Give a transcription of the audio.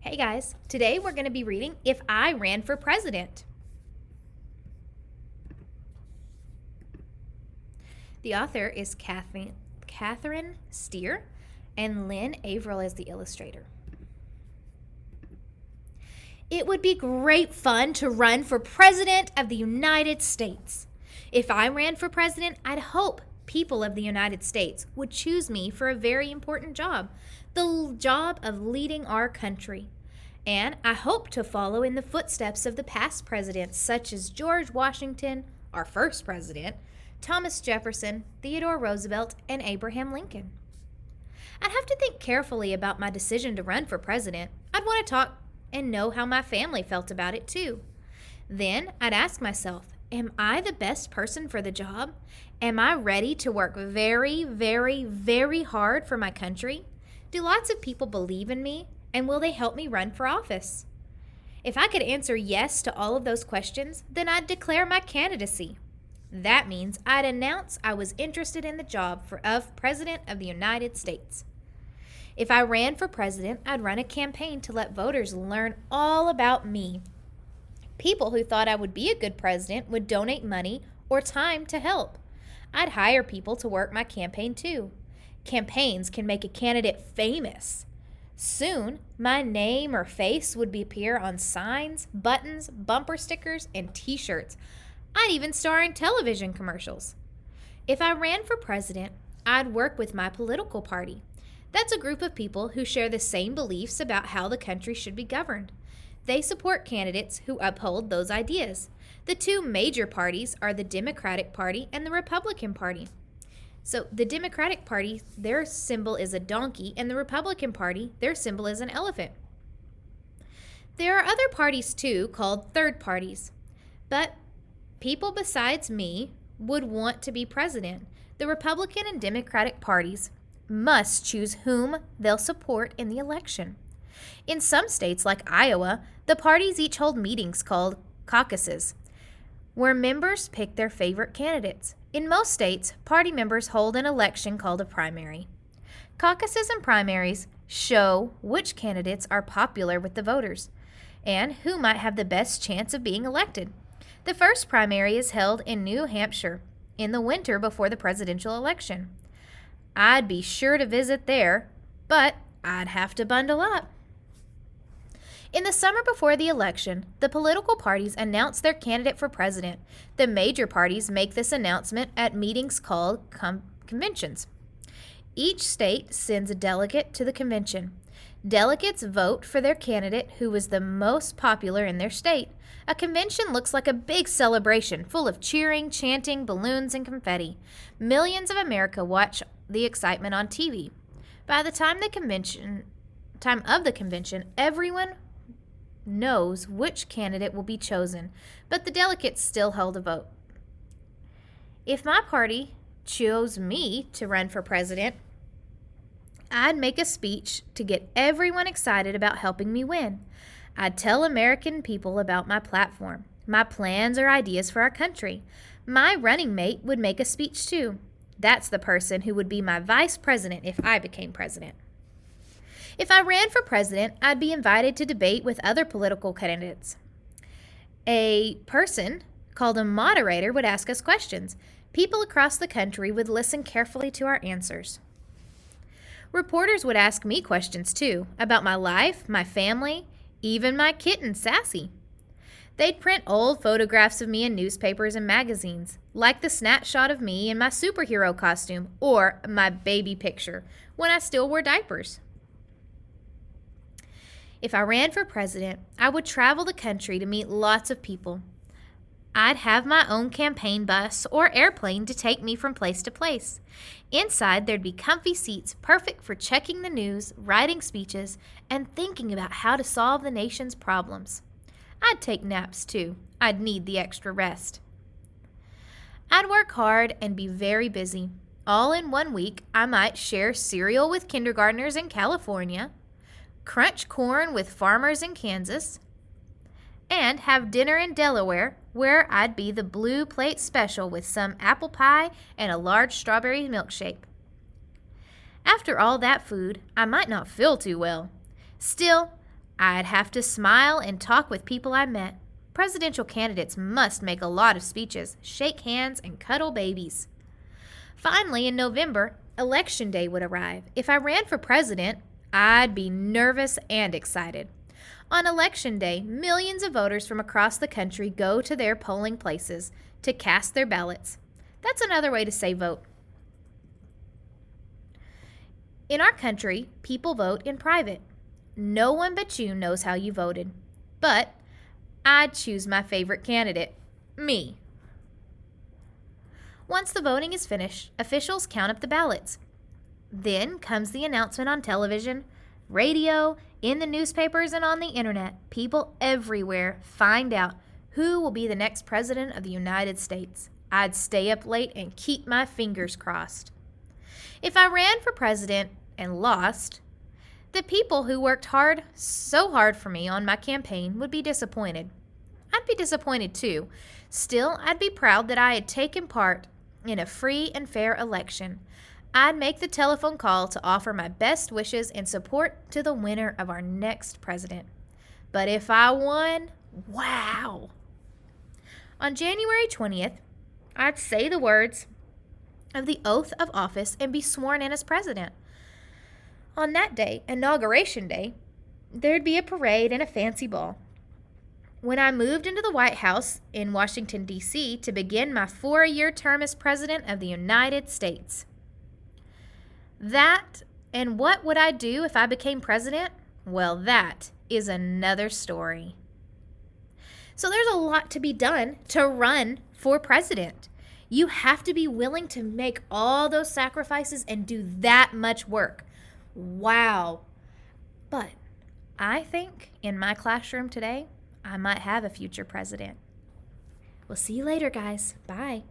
Hey guys, today we're going to be reading If I Ran for President. The author is Catherine Steer, and Lynn Averill is the illustrator. It would be great fun to run for President of the United States. If I ran for president, I'd hope people of the United States would choose me for a very important job, the job of leading our country. And I hope to follow in the footsteps of the past presidents such as George Washington, our first president, Thomas Jefferson, Theodore Roosevelt, and Abraham Lincoln. I'd have to think carefully about my decision to run for president. I'd want to talk and know how my family felt about it too. Then I'd ask myself, am I the best person for the job? Am I ready to work very, very, very hard for my country? Do lots of people believe in me? And will they help me run for office? If I could answer yes to all of those questions, then I'd declare my candidacy. That means I'd announce I was interested in the job of President of the United States. If I ran for president, I'd run a campaign to let voters learn all about me. People who thought I would be a good president would donate money or time to help. I'd hire people to work my campaign too. Campaigns can make a candidate famous. Soon, my name or face would appear on signs, buttons, bumper stickers, and t-shirts. I'd even star in television commercials. If I ran for president, I'd work with my political party. That's a group of people who share the same beliefs about how the country should be governed. They support candidates who uphold those ideas. The two major parties are the Democratic Party and the Republican Party. So the Democratic Party, their symbol is a donkey, and the Republican Party, their symbol is an elephant. There are other parties too called third parties. But people besides me would want to be president. The Republican and Democratic parties must choose whom they'll support in the election. In some states like Iowa, the parties each hold meetings called caucuses, where members pick their favorite candidates. In most states, party members hold an election called a primary. Caucuses and primaries show which candidates are popular with the voters and who might have the best chance of being elected. The first primary is held in New Hampshire in the winter before the presidential election. I'd be sure to visit there, but I'd have to bundle up. In the summer before the election, the political parties announce their candidate for president. The major parties make this announcement at meetings called conventions. Each state sends a delegate to the convention. Delegates vote for their candidate who is the most popular in their state. A convention looks like a big celebration full of cheering, chanting, balloons, and confetti. Millions of America watch the excitement on TV. By the time of the convention, everyone knows which candidate will be chosen, but the delegates still held a vote. If my party chose me to run for president, I'd make a speech to get everyone excited about helping me win. I'd tell American people about my platform, my plans or ideas for our country. My running mate would make a speech too. That's the person who would be my vice president if I became president. If I ran for president, I'd be invited to debate with other political candidates. A person called a moderator would ask us questions. People across the country would listen carefully to our answers. Reporters would ask me questions too, about my life, my family, even my kitten, Sassy. They'd print old photographs of me in newspapers and magazines, like the snapshot of me in my superhero costume or my baby picture when I still wore diapers. If I ran for president, I would travel the country to meet lots of people. I'd have my own campaign bus or airplane to take me from place to place. Inside, there'd be comfy seats perfect for checking the news, writing speeches, and thinking about how to solve the nation's problems. I'd take naps too. I'd need the extra rest. I'd work hard and be very busy. All in 1 week, I might share cereal with kindergartners in California, crunch corn with farmers in Kansas, and have dinner in Delaware, where I'd be the blue plate special with some apple pie and a large strawberry milkshake. After all that food, I might not feel too well. Still, I'd have to smile and talk with people I met. Presidential candidates must make a lot of speeches, shake hands, and cuddle babies. Finally, in November, Election Day would arrive. If I ran for president, I'd be nervous and excited. On Election Day, millions of voters from across the country go to their polling places to cast their ballots. That's another way to say vote. In our country, people vote in private. No one but you knows how you voted. But I'd choose my favorite candidate, me. Once the voting is finished, officials count up the ballots. Then comes the announcement on television, radio, in the newspapers, and on the internet. People everywhere find out who will be the next president of the United States. I'd stay up late and keep my fingers crossed. If I ran for president and lost, the people who worked so hard for me on my campaign would be disappointed. I'd be disappointed too. Still, I'd be proud that I had taken part in a free and fair election. I'd make the telephone call to offer my best wishes and support to the winner of our next president. But if I won, wow! On January 20th, I'd say the words of the oath of office and be sworn in as president. On that day, Inauguration Day, there'd be a parade and a fancy ball. When I moved into the White House in Washington, D.C. to begin my 4-year term as President of the United States. That, and what would I do if I became president? Well, that is another story. So there's a lot to be done to run for president. You have to be willing to make all those sacrifices and do that much work. Wow. But I think in my classroom today, I might have a future president. We'll see you later, guys. Bye.